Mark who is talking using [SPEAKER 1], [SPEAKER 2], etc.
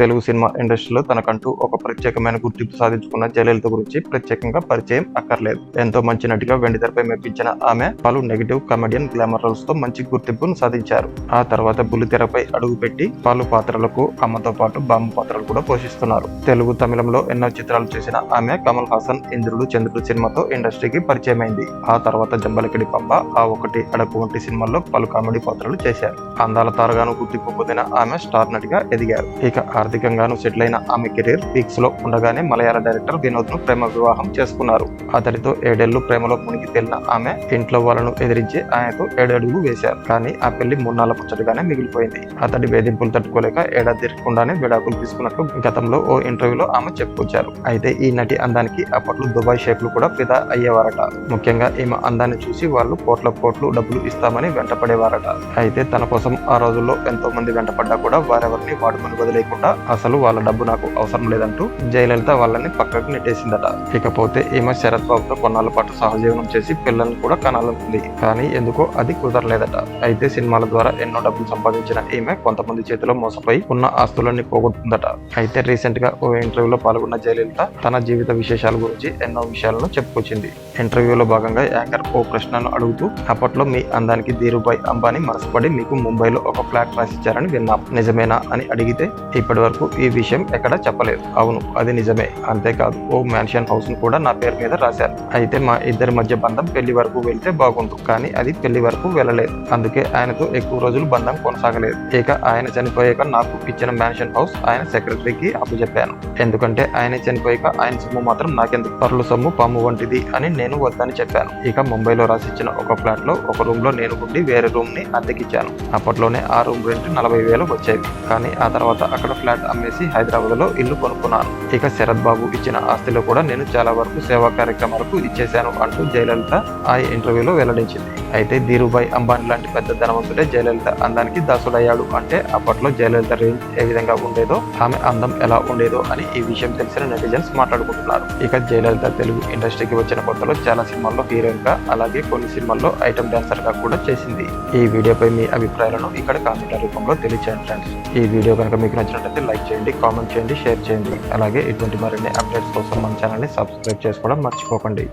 [SPEAKER 1] Telugu cinema ఇండస్ట్రీలో తనకంటూ ఒక ప్రత్యేకమైన గుర్తింపు సాధించుకున్న జయలలిత గురించి ప్రత్యేకంగా పరిచయం అక్కర్లేదు. ఎంతో మంచి నటిగా వెండితెరపై మెప్పించిన ఆమె పలు నెగిటివ్ కమెడియన్ గ్లామర్ రోల్స్ తో మంచి గుర్తింపును సాధించారు. ఆ తర్వాత బుల్లితెరపై అడుగుపెట్టి పలు పాత్రలకు అమ్మతో పాటు బాంబు పాత్రలు కూడా పోషిస్తున్నారు. తెలుగు తమిళంలో ఎన్నో చిత్రాలు చేసిన ఆమె కమల్ హాసన్ ఇంద్రుడు చంద్రుడు సినిమాతో ఇండస్ట్రీకి పరిచయమైంది. ఆ తర్వాత జంబలకిడి పంబ, ఆ ఒకటి అడకు వంటి సినిమాల్లో పలు కామెడీ పాత్రలు చేశారు. అందాల తారగాను గుర్తింపు పొందిన ఆమె స్టార్ నటిగా ఎదిగారు. ఇక ఆర్థికంగాను సెటిల్ అయిన ఆమె కెరీర్ పీక్స్ లో ఉండగానే మలయాళ డైరెక్టర్ వినోద్ ను ప్రేమ వివాహం చేసుకున్నారు. అతడితో 7 ఏళ్లు ప్రేమలో మునిగి తేలిన ఆమె ఇంట్లో వాళ్ళను ఎదిరించి ఆయనతో 7 అడుగులు వేశారు. కానీ ఆ పెళ్లి మూన్నాళ్ల ముచ్చటగానే మిగిలిపోయింది. అతడి వేధింపులు తట్టుకోలేక ఏడాది తిరగకుండానే విడాకులు తీసుకున్నట్లు గతంలో ఓ ఇంటర్వ్యూలో ఆమె చెప్పుకొచ్చారు. అయితే ఈ నటి అందానికి అప్పట్లో దుబాయ్ షేక్లు కూడా ఫిదా అయ్యేవారట. ముఖ్యంగా ఈమె అందాన్ని చూసి వాళ్ళు కోట్లు డబ్బులు ఇస్తామని వెంటపడేవారట. అయితే తన కోసం ఆ రోజుల్లో ఎంతో మంది వెంటపడ్డా కూడా వారెవరిని వాడుకొని వదిలేకుండా అసలు వాళ్ళ డబ్బు నాకు అవసరం లేదంటూ జయలలిత వాళ్ళని పక్కకు నెట్టేసిందట. ఇకపోతే ఈమె శరత్ బాబుతో కొన్నాళ్ల పాటు సహజీవనం చేసి పిల్లల్ని కూడా కనాలనుకుంది. కానీ ఎందుకో అది కుదరలేదట. అయితే సినిమాల ద్వారా ఎన్నో డబ్బులు సంపాదించిన ఈమె కొంతమంది చేతిలో మోసపోయి ఉన్న ఆస్తులన్నీ పోగొట్టుకుందట. అయితే రీసెంట్ గా ఓ ఇంటర్వ్యూలో పాల్గొన్న జయలలిత తన జీవిత విశేషాల గురించి ఎన్నో విషయాలను చెప్పుకొచ్చింది. ఇంటర్వ్యూలో భాగంగా యాంకర్ ఓ ప్రశ్నను అడుగుతూ, అప్పట్లో మీ అందానికి ధీరుభాయ్ అంబానీ మనసుపడి మీకు ముంబైలో ఒక ఫ్లాట్ రాసిచ్చారని విన్నాం, నిజమేనా అని అడిగితే ఇప్పటి వరకు ఈ విషయం ఎక్కడా చెప్పలేదు. అవును, అది నిజమే. అంతేకాదు ఓ మ్యాన్షన్ హౌస్ ను కూడా నా పేరు మీద రాశారు. అయితే మా ఇద్దరి మధ్య బంధం పెళ్లి వరకు వెళ్తే బాగుండు, కానీ అది పెళ్లి వరకు వెళ్ళలేదు. అందుకే ఆయనతో ఎక్కువ రోజులు బంధం కొనసాగలేదు. ఇక ఆయన చనిపోయాక నాకు ఇచ్చిన మ్యాన్షన్ హౌస్ ఆయన సెక్రటరీకి అప్పచెప్పాను. ఎందుకంటే ఆయన చనిపోయాక ఆయన సొమ్ము మాత్రం నాకెందుకు, పరుల సొమ్ము పాము వంటిది అని నేను వద్దని చెప్పాను. ఇక ముంబైలో రాసిచ్చిన ఒక ఫ్లాట్ లో ఒక రూమ్ లో నేను ఉండి వేరే రూమ్ ని అద్దెకిచ్చాను. అప్పట్లోనే ఆ రూమ్ రెంట్ 40,000 వచ్చేవి. కానీ ఆ తర్వాత అక్కడ ఫ్లాట్ అమ్మేసి హైదరాబాద్ లో ఇల్లు కొనుక్కున్నాను. ఇక శరత్ బాబు ఇచ్చిన ఆస్తిలో కూడా నేను చాలా వరకు సేవా కార్యక్రమాలకు ఇచ్చేశాను అంటూ జయలలిత ఆ ఇంటర్వ్యూలో వెల్లడించింది. అయితే ధీరుభాయ్ అంబానీ లాంటి పెద్ద ధనవంతుడే జయలలిత అందానికి దాసుడయ్యాడు అంటే అప్పట్లో జయలలిత రేంజ్ ఏ విధంగా ఉండేదో, ఆమె అందం ఎలా ఉండేదో అని ఈ విషయం తెలిసిన నెటిజన్స్ మాట్లాడుకుంటున్నారు. ఇక జయలలిత తెలుగు ఇండస్ట్రీకి వచ్చిన కొత్తలో చాలా సినిమాల్లో హీరోయిన్ గా, అలాగే కొన్ని సినిమాల్లో ఐటమ్ డాన్సర్ గా కూడా చేసింది. ఈ వీడియోపై మీ అభిప్రాయాలను ఇక్కడ కామెంట్ రూపంలో తెలియచేయండి ఫ్రెండ్స్. ఈ వీడియో కనుక మీకు నచ్చినట్లయితే లైక్ చేయండి, కామెంట్ చేయండి, షేర్ చేయండి. అలాగే ఇటువంటి మరిన్ని అప్డేట్స్ కోసం మన ఛానల్ ని సబ్స్క్రైబ్ చేసుకోవడం మర్చిపోకండి.